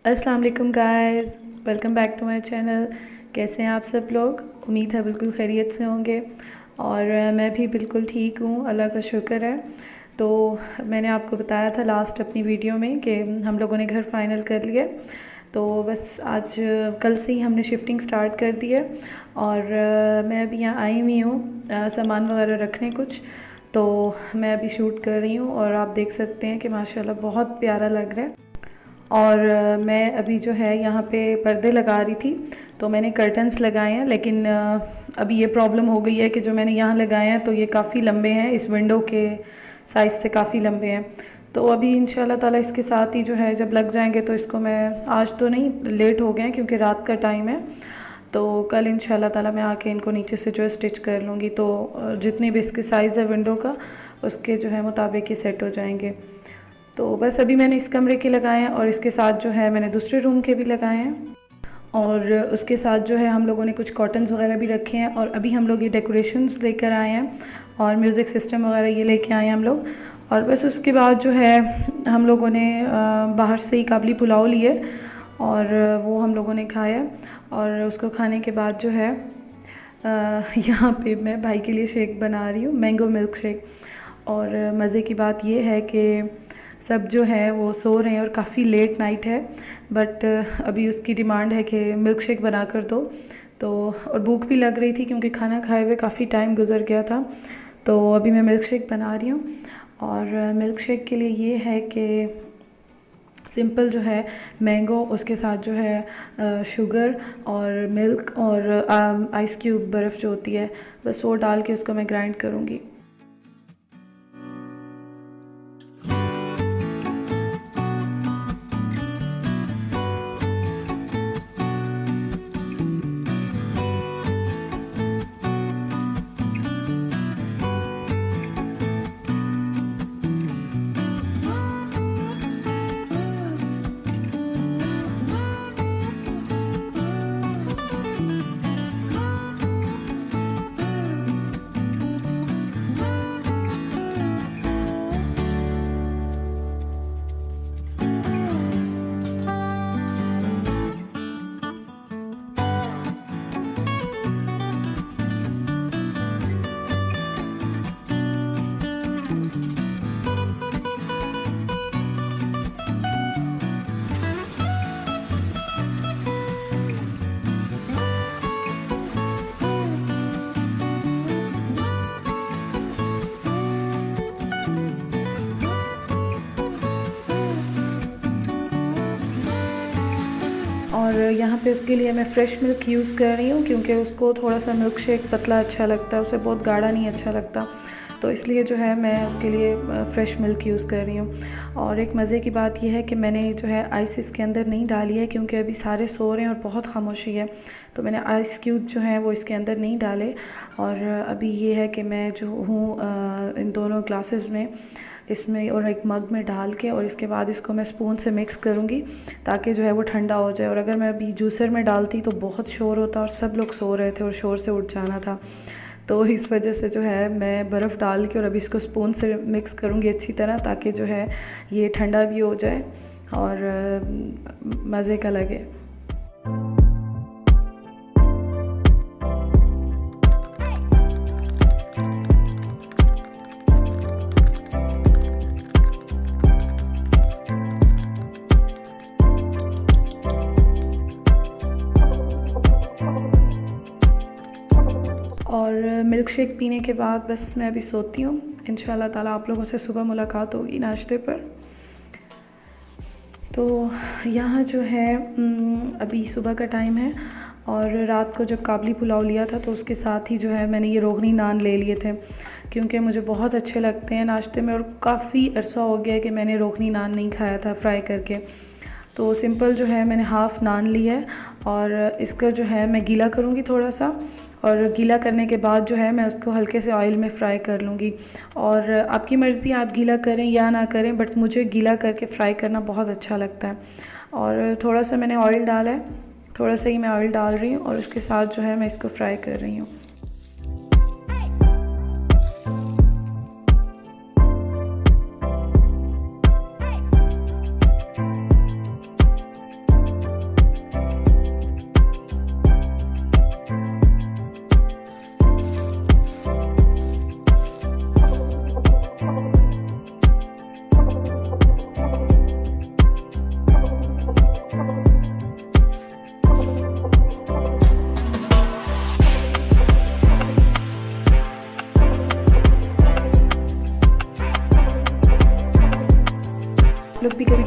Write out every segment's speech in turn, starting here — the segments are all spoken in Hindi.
अस्सलाम वालेकुम guys, welcome back to my channel. कैसे हैं आप सब लोग? उम्मीद है बिल्कुल खैरियत से होंगे और मैं भी बिल्कुल ठीक हूँ, अल्लाह का शुक्र है। तो मैंने आपको बताया था लास्ट अपनी वीडियो में कि हम लोगों ने घर फाइनल कर लिया। तो बस आज कल से ही हमने शिफ्टिंग स्टार्ट कर दी है और मैं अभी यहाँ आई हुई हूँ सामान वगैरह रखने कुछ। तो मैं अभी शूट कर रही हूँ और आप देख सकते हैं कि माशाल्लाह बहुत प्यारा लग रहा है। और मैं अभी जो है यहाँ पे पर्दे लगा रही थी, तो मैंने कर्टन्स लगाए हैं, लेकिन अभी ये प्रॉब्लम हो गई है कि जो मैंने यहाँ लगाए हैं तो ये काफ़ी लंबे हैं, इस विंडो के साइज़ से काफ़ी लंबे हैं। तो अभी इंशाल्लाह ताला इसके साथ ही जो है जब लग जाएंगे तो इसको मैं आज तो नहीं, लेट हो गए हैं क्योंकि रात का टाइम है, तो कल इंशाल्लाह ताला मैं आके इनको नीचे से जो है स्टिच कर लूँगी। तो जितनी भी इसके साइज़ है विंडो का उसके जो है मुताबिक ही सेट हो जाएंगे। तो बस अभी मैंने इस कमरे के लगाए हैं और इसके साथ जो है मैंने दूसरे रूम के भी लगाए हैं और उसके साथ जो है हम लोगों ने कुछ कॉटन्स वगैरह भी रखे हैं। और अभी हम लोग ये डेकोरेशंस लेकर आए हैं और म्यूज़िक सिस्टम वगैरह ये लेके आए हैं हम लोग। और बस उसके बाद जो है हम लोगों ने बाहर से ही काबली पुलाव लिए और वो हम लोगों ने खाया। और उसको खाने के बाद जो है यहाँ पे मैं भाई के लिए शेक बना रही हूँ, मैंगो मिल्क शेक। और मज़े की बात ये है कि सब जो है वो सो रहे हैं और काफ़ी लेट नाइट है, बट अभी उसकी डिमांड है कि मिल्क शेक बना कर दो। तो और भूख भी लग रही थी क्योंकि खाना खाए हुए काफ़ी टाइम गुजर गया था। तो अभी मैं मिल्क शेक बना रही हूँ और मिल्क शेक के लिए ये है कि सिंपल जो है मैंगो, उसके साथ जो है शुगर और मिल्क और आइस क्यूब बर्फ़ जो होती है, बस वो डाल के उसको मैं ग्राइंड करूँगी। और यहाँ पे उसके लिए मैं फ़्रेश मिल्क यूज़ कर रही हूँ क्योंकि उसको थोड़ा सा मिल्क शेक पतला अच्छा लगता है, उसे बहुत गाढ़ा नहीं अच्छा लगता। तो इसलिए जो है मैं उसके लिए फ़्रेश मिल्क यूज़ कर रही हूँ। और एक मज़े की बात यह है कि मैंने जो है आइस इसके अंदर नहीं डाली है क्योंकि अभी सारे सो रहे हैं और बहुत खामोशी है, तो मैंने आइस क्यूब जो है वो इसके अंदर नहीं डाले। और अभी ये है कि मैं जो हूँ इन दोनों ग्लासेस में, इसमें और एक मग में डाल के और इसके बाद इसको मैं स्पून से मिक्स करूँगी ताकि जो है वो ठंडा हो जाए। और अगर मैं अभी जूसर में डालती तो बहुत शोर होता और सब लोग सो रहे थे और शोर से उठ जाना था। तो इस वजह से जो है मैं बर्फ़ डाल के और अभी इसको स्पून से मिक्स करूँगी अच्छी तरह ताकि जो है ये ठंडा भी हो जाए और मज़े का लगे। और मिल्क शेक पीने के बाद बस मैं अभी सोती हूँ। इंशाल्लाह ताला आप लोगों से सुबह मुलाकात होगी नाश्ते पर। तो यहाँ जो है अभी सुबह का टाइम है और रात को जब काबली पुलाव लिया था तो उसके साथ ही जो है मैंने ये रोगनी नान ले लिए थे क्योंकि मुझे बहुत अच्छे लगते हैं नाश्ते में और काफ़ी अरसा हो गया है कि मैंने रोगनी नान नहीं खाया था फ्राई करके। तो सिंपल जो है मैंने हाफ़ नान लिया है और इसका जो है मैं गीला करूँगी थोड़ा सा, और गीला करने के बाद जो है मैं उसको हल्के से ऑयल में फ्राई कर लूँगी। और आपकी मर्ज़ी आप गीला करें या ना करें, बट मुझे गीला करके फ्राई करना बहुत अच्छा लगता है। और थोड़ा सा मैंने ऑयल डाला है, थोड़ा सा ही मैं ऑयल डाल रही हूँ और उसके साथ जो है मैं इसको फ्राई कर रही हूँ।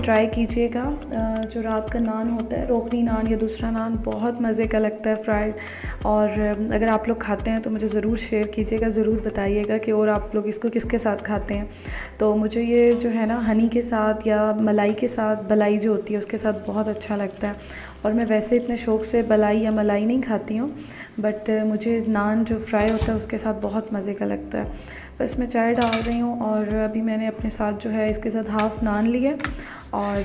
ट्राई कीजिएगा। जो रात का नान होता है, रोकनी नान या दूसरा नान, बहुत मज़े का लगता है फ्राइड। और अगर आप लोग खाते हैं तो मुझे ज़रूर शेयर कीजिएगा, ज़रूर बताइएगा कि और आप लोग इसको किसके साथ खाते हैं। तो मुझे ये जो है ना हनी के साथ या मलाई के साथ, बलाई जो होती है उसके साथ बहुत अच्छा लगता है। और मैं वैसे इतने शौक़ से बलाई या मलाई नहीं खाती हूँ, बट मुझे नान जो फ्राई होता है उसके साथ बहुत मज़े का लगता है। बस मैं चाय डाल रही हूँ और अभी मैंने अपने साथ जो है इसके साथ हाफ़ नान लिए और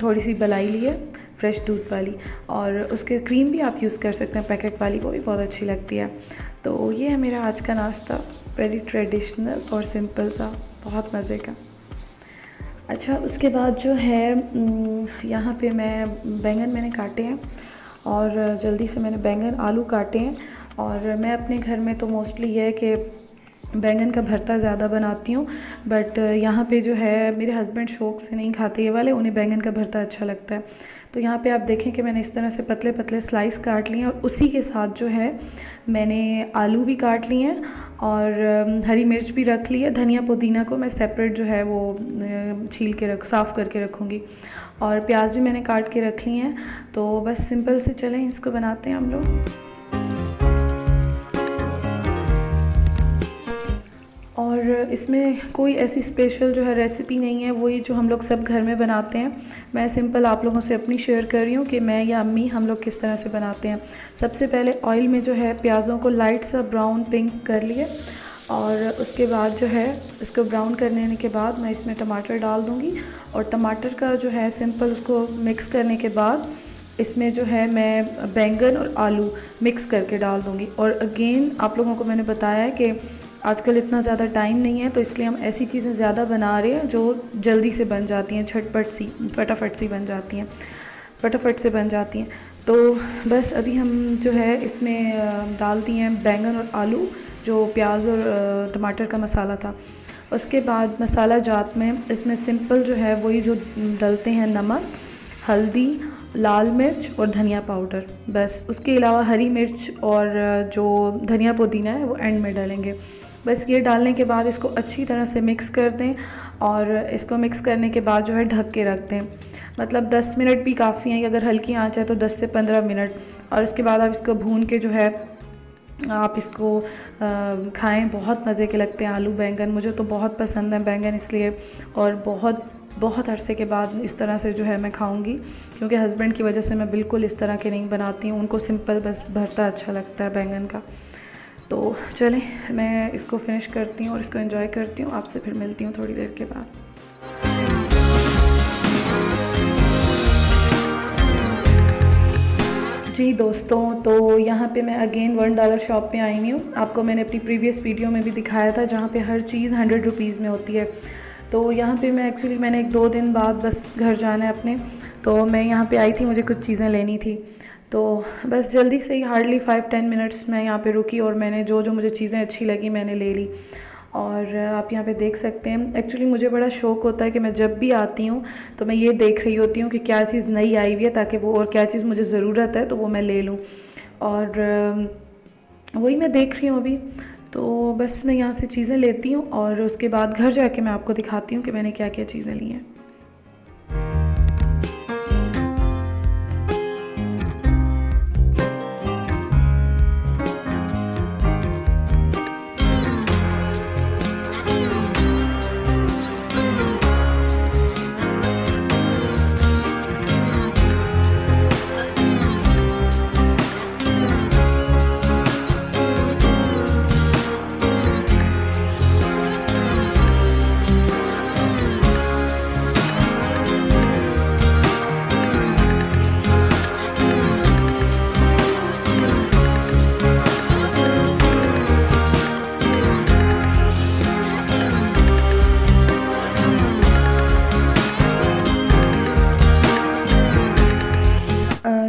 थोड़ी सी बलाई ली है फ्रेश दूध वाली, और उसके क्रीम भी आप यूज़ कर सकते हैं पैकेट वाली, वो भी बहुत अच्छी लगती है। तो ये है मेरा आज का नाश्ता, वेरी ट्रेडिशनल और सिंपल सा, बहुत मज़े का। अच्छा, उसके बाद जो है यहाँ पे मैं बैंगन मैंने काटे हैं और जल्दी से मैंने बैंगन आलू काटे हैं। और मैं अपने घर में तो मोस्टली ये है कि बैंगन का भरता ज़्यादा बनाती हूँ, बट यहाँ पे जो है मेरे हस्बैंड शौक़ से नहीं खाते ये वाले, उन्हें बैंगन का भरता अच्छा लगता है। तो यहाँ पे आप देखें कि मैंने इस तरह से पतले पतले स्लाइस काट लिए और उसी के साथ जो है मैंने आलू भी काट लिए हैं और हरी मिर्च भी रख ली है। धनिया पुदीना को मैं सेपरेट जो है वो छील के साफ़ करके रखूँगी, और प्याज भी मैंने काट के रख ली हैं। तो बस सिंपल से चलें, इसको बनाते हैं हम लोग। और इसमें कोई ऐसी स्पेशल जो है रेसिपी नहीं है, वही जो हम लोग सब घर में बनाते हैं। मैं सिंपल आप लोगों से अपनी शेयर कर रही हूँ कि मैं या अम्मी हम लोग किस तरह से बनाते हैं। सबसे पहले ऑयल में जो है प्याज़ों को लाइट सा ब्राउन पिंक कर लिए, और उसके बाद जो है इसको ब्राउन करने के बाद मैं इसमें टमाटर डाल दूँगी। और टमाटर का जो है सिंपल उसको मिक्स करने के बाद इसमें जो है मैं बैंगन और आलू मिक्स करके डाल दूँगी। और अगेन आप लोगों को मैंने बताया है कि आजकल इतना ज़्यादा टाइम नहीं है, तो इसलिए हम ऐसी चीज़ें ज़्यादा बना रहे हैं जो जल्दी से बन जाती हैं, झटपट सी, फटाफट सी बन जाती हैं, फटाफट से बन जाती हैं। तो बस अभी हम जो है इसमें डाल दिए हैं बैंगन और आलू, जो प्याज और टमाटर का मसाला था। उसके बाद मसाला जात में इसमें सिंपल जो है वही जो डलते हैं, नमक, हल्दी, लाल मिर्च और धनिया पाउडर, बस। उसके अलावा हरी मिर्च और जो धनिया पुदीना है वो एंड में डालेंगे। बस ये डालने के बाद इसको अच्छी तरह से मिक्स कर दें, और इसको मिक्स करने के बाद जो है ढक के रख दें। मतलब 10 मिनट भी काफ़ी हैं, अगर हल्की आंच है तो 10 से 15 मिनट। और उसके बाद आप इसको भून के जो है आप इसको खाएं, बहुत मज़े के लगते हैं आलू बैंगन। मुझे तो बहुत पसंद है बैंगन इसलिए, और बहुत अरसे के बाद इस तरह से जो है मैं खाऊंगी, क्योंकि हस्बैंड की वजह से मैं बिल्कुल इस तरह के नहीं बनाती हूँ। उनको सिंपल बस भरता अच्छा लगता है बैंगन का। तो चलें, मैं इसको फिनिश करती हूँ और इसको एंजॉय करती हूँ। आपसे फिर मिलती हूँ थोड़ी देर के बाद। जी दोस्तों, तो यहाँ पे मैं अगेन $1 शॉप पे आई हूँ। आपको मैंने अपनी प्रीवियस वीडियो में भी दिखाया था, जहाँ पे हर चीज़ 100 रुपीज़ में होती है। तो यहाँ पे मैं एक्चुअली मैंने 1-2 दिन बाद बस घर जाना है अपने, तो मैं यहाँ पे आई थी, मुझे कुछ चीज़ें लेनी थी। तो बस जल्दी से ही हार्डली 5-10 मिनट्स मैं यहाँ पे रुकी और मैंने जो जो मुझे चीज़ें अच्छी लगी मैंने ले ली। और आप यहाँ पे देख सकते हैं, एक्चुअली मुझे बड़ा शौक़ होता है कि मैं जब भी आती हूँ तो मैं ये देख रही होती हूँ कि क्या चीज़ नई आई हुई है, ताकि वो, और क्या चीज़ मुझे ज़रूरत है तो वो मैं ले लूँ। और वही मैं देख रही हूँ अभी। तो बस मैं यहाँ से चीज़ें लेती हूँ और उसके बाद घर जाके मैं आपको दिखाती हूँ कि मैंने क्या क्या चीज़ें ली हैं।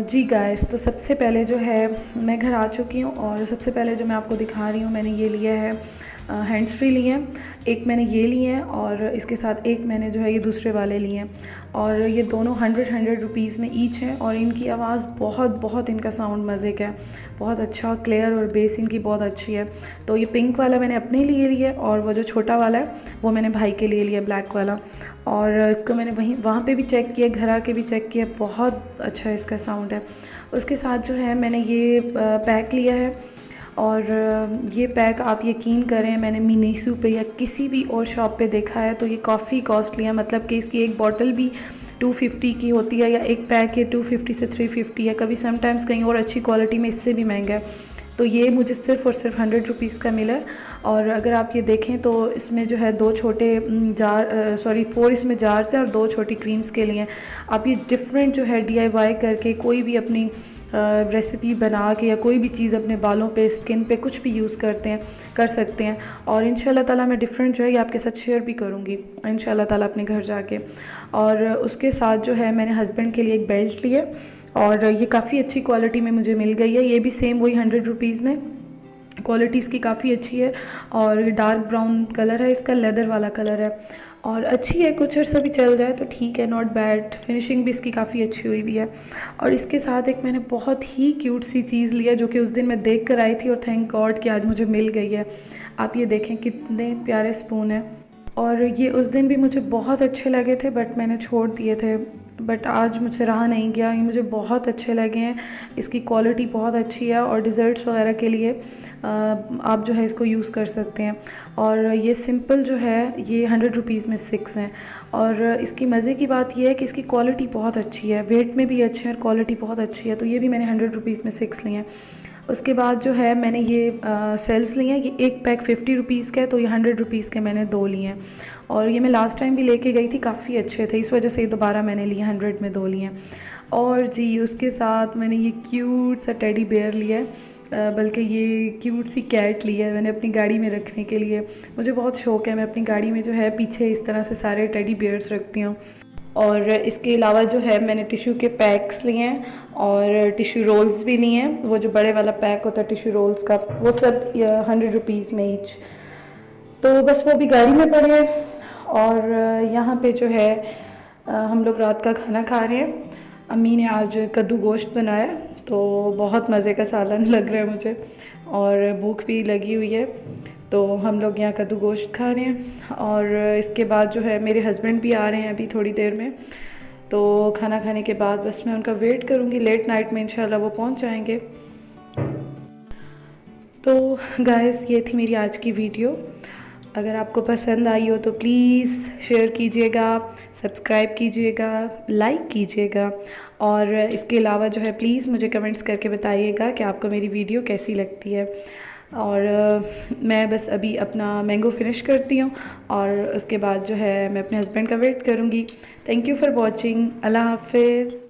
जी गाइस, तो सबसे पहले जो है मैं घर आ चुकी हूँ और सबसे पहले जो मैं आपको दिखा रही हूँ, मैंने ये लिया है हैंड्स फ्री लिए हैं, एक मैंने ये लिए हैं और इसके साथ एक मैंने जो है ये दूसरे वाले लिए हैं। और ये दोनों 100 रुपीज़ में ईच हैं और इनकी आवाज़ बहुत इनका साउंड मज़े का है, बहुत अच्छा क्लियर और बेस इनकी बहुत अच्छी है। तो ये पिंक वाला मैंने अपने लिए लिया और वो जो छोटा वाला है वो मैंने भाई के लिए लिया ब्लैक वाला। और इसको मैंने वहाँ पे भी चेक किया, घर आके भी चेक किया, बहुत अच्छा इसका साउंड है। उसके साथ जो है मैंने ये पैक लिया है और ये पैक आप यकीन करें मैंने मिनीसू पे या किसी भी और शॉप पे देखा है तो ये काफ़ी कॉस्टली है, मतलब कि इसकी एक बॉटल भी 250 की होती है या एक पैक ये 250 से 350 है, कभी समटाइम्स कहीं और अच्छी क्वालिटी में इससे भी महंगा है। तो ये मुझे सिर्फ़ और सिर्फ 100 रुपीज़ का मिला है। और अगर आप ये देखें तो इसमें जो है 2 छोटे जार 4 इसमें जार्स हैं और 2 छोटी क्रीम्स के लिए। आप ये डिफरेंट जो है DIY करके कोई भी अपनी रेसिपी बना के या कोई भी चीज़ अपने बालों पे, स्किन पे कुछ भी यूज़ कर सकते हैं। और इंशाल्लाह ताला मैं डिफरेंट जो है ये आपके साथ शेयर भी करूँगी इंशाल्लाह ताला अपने घर जाके। और उसके साथ जो है मैंने हस्बैंड के लिए एक बेल्ट लिया और ये काफ़ी अच्छी क्वालिटी में मुझे मिल गई है। ये भी सेम वही 100 रुपीज़ में, क्वालिटी इसकी काफ़ी अच्छी है और डार्क ब्राउन कलर है इसका, लेदर वाला कलर है और अच्छी है, कुछ अर्सा भी चल जाए तो ठीक है, नॉट बैड। फिनिशिंग भी इसकी काफ़ी अच्छी हुई भी है। और इसके साथ एक मैंने बहुत ही क्यूट सी चीज़ लिया जो कि उस दिन मैं देख कर आई थी और थैंक गॉड कि आज मुझे मिल गई है। आप ये देखें कितने प्यारे स्पून हैं और ये उस दिन भी मुझे बहुत अच्छे लगे थे बट मैंने छोड़ दिए थे, बट आज मुझसे रहा नहीं गया, ये मुझे बहुत अच्छे लगे हैं। इसकी क्वालिटी बहुत अच्छी है और डिज़र्ट्स वगैरह के लिए आप जो है इसको यूज़ कर सकते हैं। और ये सिंपल जो है ये 100 रुपीज़ में 6 हैं। और इसकी मज़े की बात यह है कि इसकी क्वालिटी बहुत अच्छी है, वेट में भी अच्छी है और क्वालिटी बहुत अच्छी है। तो ये भी मैंने 100 रुपीज़ में 6 लिए हैं। उसके बाद जो है मैंने ये सेल्स लिए हैं, ये एक पैक 50 रुपीज़ का है तो ये 100 रुपीज़ के मैंने 2 लिए हैं। और ये मैं लास्ट टाइम भी लेके गई थी, काफ़ी अच्छे थे, इस वजह से दोबारा मैंने लिए 100 में 2 लिए हैं। और जी उसके साथ मैंने ये क्यूट सा टेडी बेयर लिया है, बल्कि ये क्यूट सी कैट ली है मैंने अपनी गाड़ी में रखने के लिए। मुझे बहुत शौक़ है, मैं अपनी गाड़ी में जो है पीछे इस तरह से सारे टेडी बेयर्स रखती हूँ। और इसके अलावा जो है मैंने टिश्यू के पैक्स लिए हैं और टिश्यू रोल्स भी लिए हैं, वो जो बड़े वाला पैक होता है टिश्यू रोल्स का, वो सब 100 रुपीज़ में ईच। तो बस वो भी गाड़ी में पड़े हैं। और यहाँ पे जो है हम लोग रात का खाना खा रहे हैं। अम्मी ने आज कद्दू गोश्त बनाया तो बहुत मज़े का सालन लग रहा है मुझे और भूख भी लगी हुई है, तो हम लोग यहाँ कद्दू गोश्त खा रहे हैं। और इसके बाद जो है मेरे हस्बैंड भी आ रहे हैं अभी थोड़ी देर में, तो खाना खाने के बाद बस मैं उनका वेट करूँगी, लेट नाइट में इंशाल्लाह वो पहुँच जाएंगे। तो गाइस ये थी मेरी आज की वीडियो। अगर आपको पसंद आई हो तो प्लीज़ शेयर कीजिएगा, सब्सक्राइब कीजिएगा, लाइक कीजिएगा और इसके अलावा जो है प्लीज़ मुझे कमेंट्स करके बताइएगा कि आपको मेरी वीडियो कैसी लगती है। और मैं बस अभी अपना मैंगो फिनिश करती हूँ और उसके बाद जो है मैं अपने हस्बैंड का वेट करूँगी। Thank you for watching. अल्लाह हाफ़िज़।